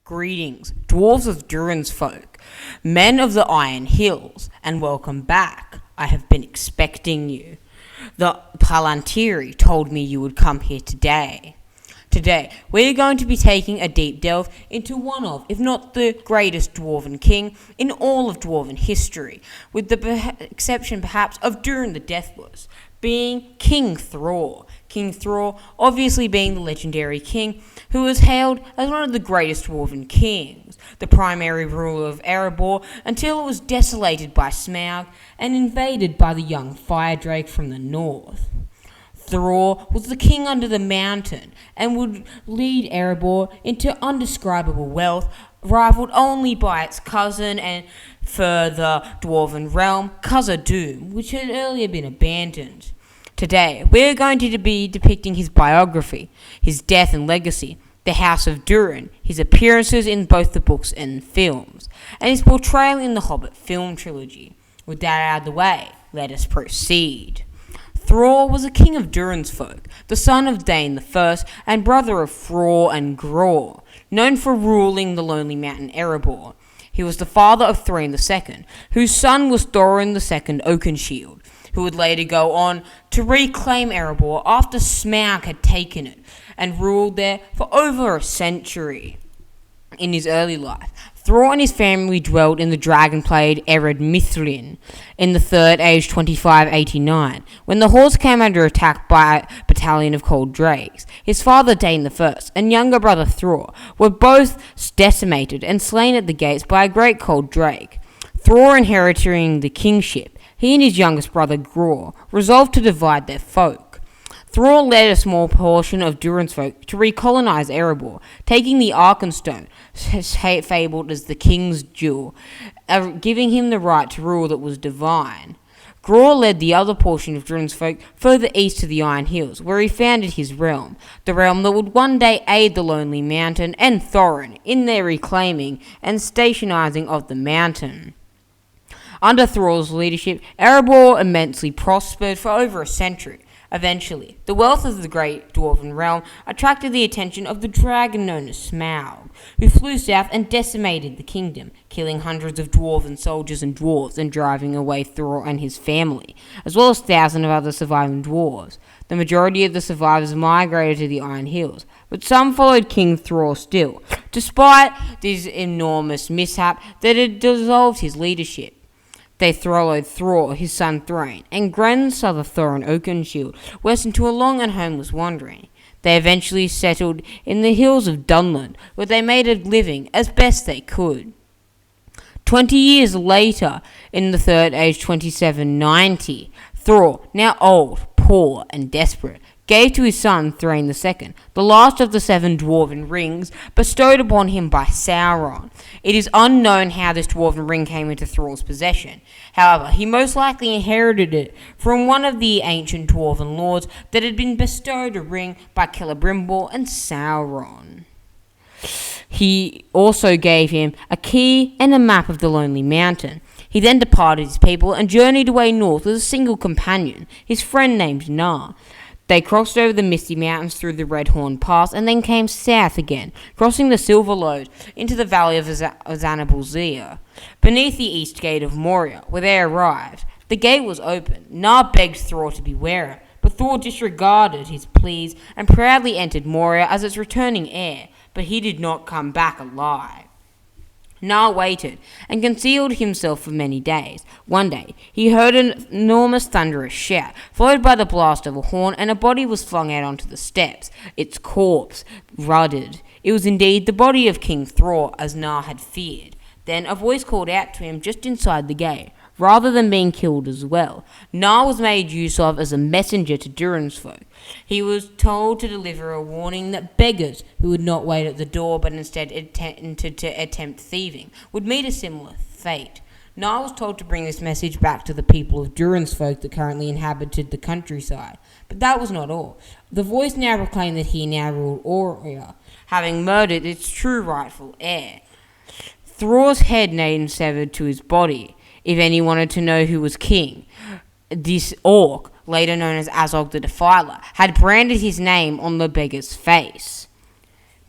Greetings, dwarves of Durin's folk, men of the Iron Hills, and welcome back. I have been expecting you. The Palantiri told me you would come here today. Today, we are going to be taking a deep delve into one of, if not the greatest dwarven king in all of dwarven history, with the exception perhaps of Durin the Deathless, being King Thror. King Thror obviously being the legendary king who was hailed as one of the greatest dwarven kings, the primary ruler of Erebor until it was desolated by Smaug and invaded by the young fire drake from the north. Thror was the king under the mountain and would lead Erebor into undescribable wealth, rivaled only by its cousin and further dwarven realm, Khazad-dûm, which had earlier been abandoned. Today, we are going to be depicting his biography, his death and legacy, the House of Durin, his appearances in both the books and films, and his portrayal in the Hobbit film trilogy. With that out of the way, let us proceed. Thror was a king of Durin's folk, the son of Dain I and brother of Thror and Gror, known for ruling the lonely mountain Erebor. He was the father of Thrain II, whose son was Thorin II Oakenshield, who would later go on to reclaim Erebor after Smaug had taken it and ruled there for over a century. In his early life, Thror and his family dwelled in the dragon-played Ered Mithlin in the Third Age 2589, when the hordes came under attack by a battalion of cold drakes. His father Dain I and younger brother Thror were both decimated and slain at the gates by a great cold drake. Thror inheriting the kingship, he and his youngest brother Gror resolved to divide their folk. Thror led a small portion of Durin's folk to recolonize Erebor, taking the Arkenstone, fabled as the King's Jewel, giving him the right to rule that was divine. Gror led the other portion of Durin's folk further east to the Iron Hills, where he founded his realm, the realm that would one day aid the Lonely Mountain and Thorin in their reclaiming and stationizing of the mountain. Under Thror's leadership, Erebor immensely prospered for over a century. Eventually, the wealth of the great dwarven realm attracted the attention of the dragon known as Smaug, who flew south and decimated the kingdom, killing hundreds of dwarven soldiers and dwarves and driving away Thror and his family, as well as thousands of other surviving dwarves. The majority of the survivors migrated to the Iron Hills, but some followed King Thror still, despite this enormous mishap that had dissolved his leadership. They followed Thror, his son Thrain, and grandson Thorin Oakenshield west into a long and homeless wandering. They eventually settled in the hills of Dunland, where they made a living as best they could. 20 years later, in the Third Age 2790, Thror, now old, poor, and desperate, gave to his son Thrain II the last of the 7 dwarven rings bestowed upon him by Sauron. It is unknown how this dwarven ring came into Thror's possession. However, he most likely inherited it from one of the ancient dwarven lords that had been bestowed a ring by Celebrimbor and Sauron. He also gave him a key and a map of the Lonely Mountain. He then departed his people and journeyed away north with a single companion, his friend named Nar. They crossed over the Misty Mountains through the Redhorn Pass and then came south again, crossing the Silver Lode into the valley of Azanabalzia, beneath the east gate of Moria, where they arrived. The gate was open. Nar begged Thror to beware it, but Thror disregarded his pleas and proudly entered Moria as its returning heir, but he did not come back alive. Nar waited and concealed himself for many days. One day, he heard an enormous thunderous shout, followed by the blast of a horn, and a body was flung out onto the steps. Its corpse ruddered. It was indeed the body of King Thror, as Nar had feared. Then a voice called out to him just inside the gate. Rather than being killed as well, Nar was made use of as a messenger to Durin's folk. He was told to deliver a warning that beggars who would not wait at the door but instead attempted to attempt thieving would meet a similar fate. Nar was told to bring this message back to the people of Durin's folk that currently inhabited the countryside. But that was not all. The voice now proclaimed that he now ruled Oria, having murdered its true rightful heir. Thror's head named severed to his body. If anyone wanted to know who was king, this orc, later known as Azog the Defiler, had branded his name on the beggar's face.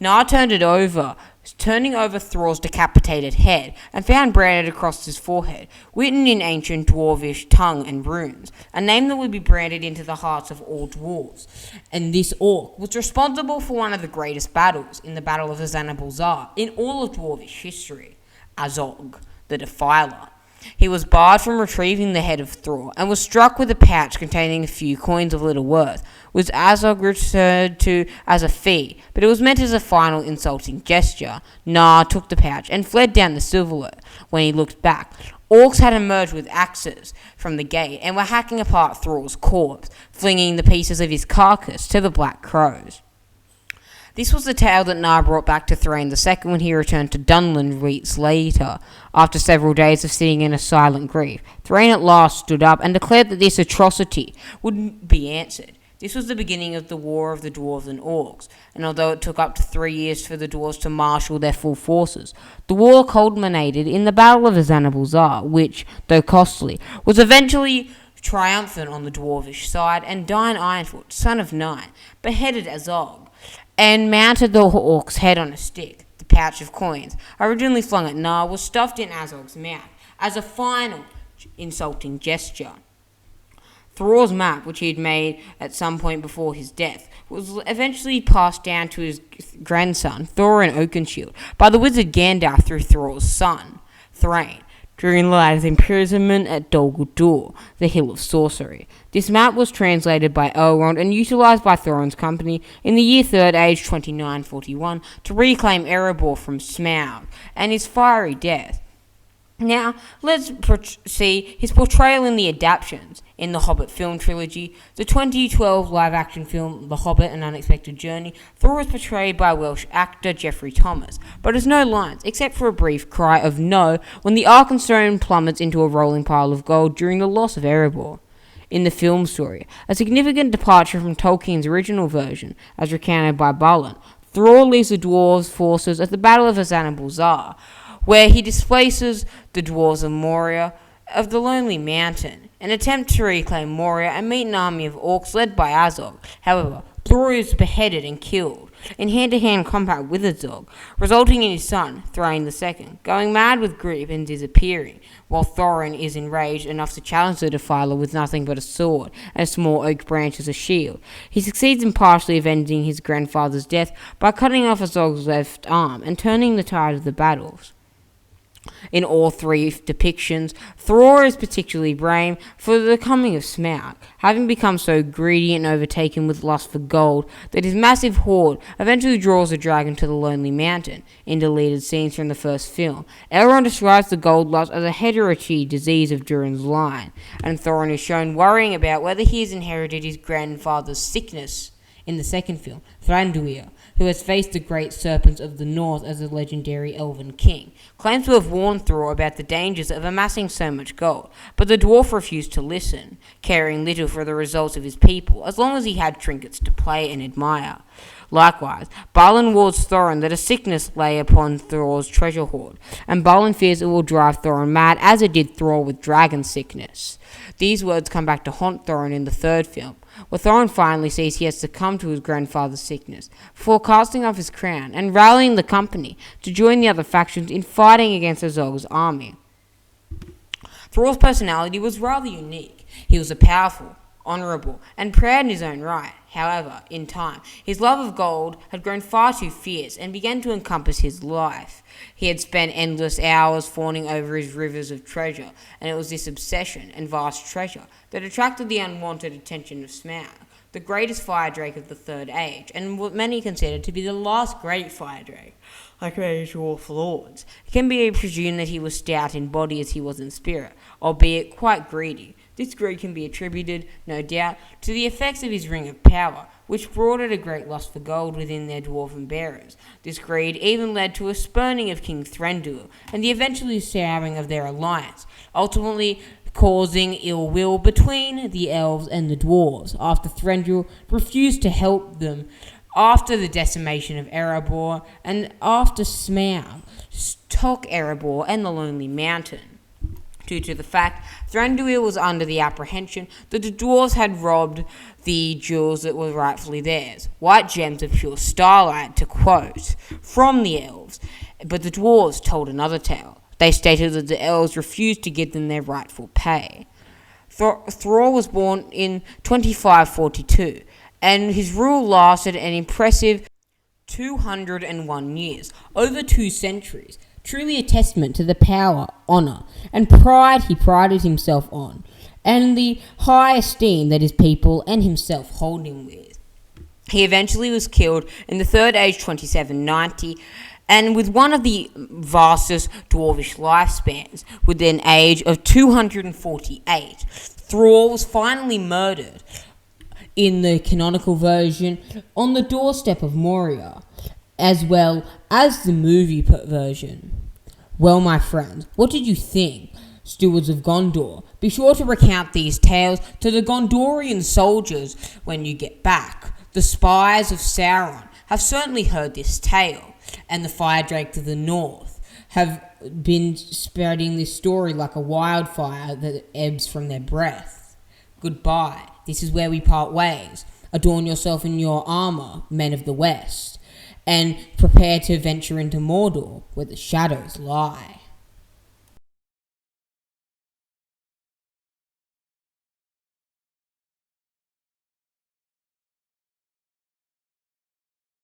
Nar turned it over turning over Thror's decapitated head, and found branded across his forehead, written in ancient Dwarvish tongue and runes, a name that would be branded into the hearts of all dwarves. And this orc was responsible for one of the greatest battles in the Battle of Azanabalzar in all of Dwarvish history, Azog, the Defiler. He was barred from retrieving the head of Thror, and was struck with a pouch containing a few coins of little worth, which Azog returned to as a fee, but it was meant as a final insulting gesture. Nar took the pouch and fled down the Silverlet. When he looked back, orcs had emerged with axes from the gate and were hacking apart Thror's corpse, flinging the pieces of his carcass to the black crows. This was the tale that Nar brought back to Thrain II when he returned to Dunland weeks later. After several days of sitting in a silent grief, Thrain at last stood up and declared that this atrocity would be answered. This was the beginning of the War of the Dwarves and Orcs, and although it took up to 3 years for the Dwarves to marshal their full forces, the war culminated in the Battle of Azanabalzar, which, though costly, was eventually triumphant on the Dwarvish side, and Dine Ironfoot, son of Nine, beheaded Azog, and mounted the orc's head on a stick. The pouch of coins, originally flung at Nar, was stuffed in Azog's mouth as a final insulting gesture. Thror's map, which he had made at some point before his death, was eventually passed down to his grandson, Thorin Oakenshield, by the wizard Gandalf through Thror's son, Thrain, during the latter's imprisonment at Dol Guldur, the Hill of Sorcery. This map was translated by Elrond and utilised by Thorin's company in the year Third Age 2941 to reclaim Erebor from Smaug and his fiery death. Now, let's see his portrayal in the adaptations. In the Hobbit film trilogy, the 2012 live-action film The Hobbit: An Unexpected Journey, Thror is portrayed by Welsh actor Geoffrey Thomas, but has no lines, except for a brief cry of no when the Arkenstone plummets into a rolling pile of gold during the loss of Erebor. In the film story, a significant departure from Tolkien's original version, as recounted by Balin, Thror leads the dwarves' forces at the Battle of Azanabalzar, where he displaces the dwarves of Moria of the Lonely Mountain, an attempt to reclaim Moria and meet an army of orcs led by Azog. However, Thror is beheaded and killed in hand-to-hand combat with Azog, resulting in his son, Thrain II, going mad with grief and disappearing, while Thorin is enraged enough to challenge the Defiler with nothing but a sword and a small oak branch as a shield. He succeeds in partially avenging his grandfather's death by cutting off Azog's left arm and turning the tide of the battles. In all three depictions, Thror is particularly brave for the coming of Smaug, having become so greedy and overtaken with lust for gold that his massive hoard eventually draws the dragon to the Lonely Mountain. In deleted scenes from the first film, Elrond describes the gold lust as a hereditary disease of Durin's line, and Thorin is shown worrying about whether he has inherited his grandfather's sickness. In the second film, Thranduil, who has faced the great serpents of the north as a legendary elven king, claims to have warned Thror about the dangers of amassing so much gold, but the dwarf refused to listen, caring little for the results of his people, as long as he had trinkets to play and admire. Likewise, Balin warns Thorin that a sickness lay upon Thror's treasure hoard, and Balin fears it will drive Thorin mad as it did Thror with dragon sickness. These words come back to haunt Thorin in the third film, where Thorin finally sees he has succumbed to his grandfather's sickness, before casting off his crown and rallying the company to join the other factions in fighting against Azog's army. Thror's personality was rather unique. He was a powerful, honourable, and proud in his own right. However, in time, his love of gold had grown far too fierce and began to encompass his life. He had spent endless hours fawning over his rivers of treasure, and it was this obsession and vast treasure that attracted the unwanted attention of Smaug, the greatest fire drake of the Third Age, and what many consider to be the last great fire drake, like many dwarf lords. It can be presumed that he was stout in body as he was in spirit, albeit quite greedy. This greed can be attributed, no doubt, to the effects of his ring of power, which brought out a great lust for gold within their dwarven bearers. This greed even led to a spurning of King Thranduil, and the eventual souring of their alliance, ultimately causing ill will between the elves and the dwarves, after Thranduil refused to help them after the decimation of Erebor, and after Smaug took Erebor and the Lonely Mountain. Due to the fact Thranduil was under the apprehension that the dwarves had robbed the jewels that were rightfully theirs, white gems of pure starlight, to quote from the elves, But the dwarves told another tale. They stated that the elves refused to give them their rightful pay. Thror was born in 2542, and his rule lasted an impressive 201 years, over 2 centuries, truly a testament to the power, honour, and pride he prided himself on, and the high esteem that his people and himself hold him with. He eventually was killed in the Third Age 2790, and with one of the vastest dwarvish lifespans, with an age of 248, Thror was finally murdered in the canonical version on the doorstep of Moria, as well as the movie version. Well, my friends, what did you think, stewards of Gondor? Be sure to recount these tales to the Gondorian soldiers when you get back. The spies of Sauron have certainly heard this tale, and the fire drakes of the north have been spreading this story like a wildfire that ebbs from their breath. Goodbye. This is where we part ways. Adorn yourself in your armour, men of the west, and prepare to venture into Mordor, where the shadows lie.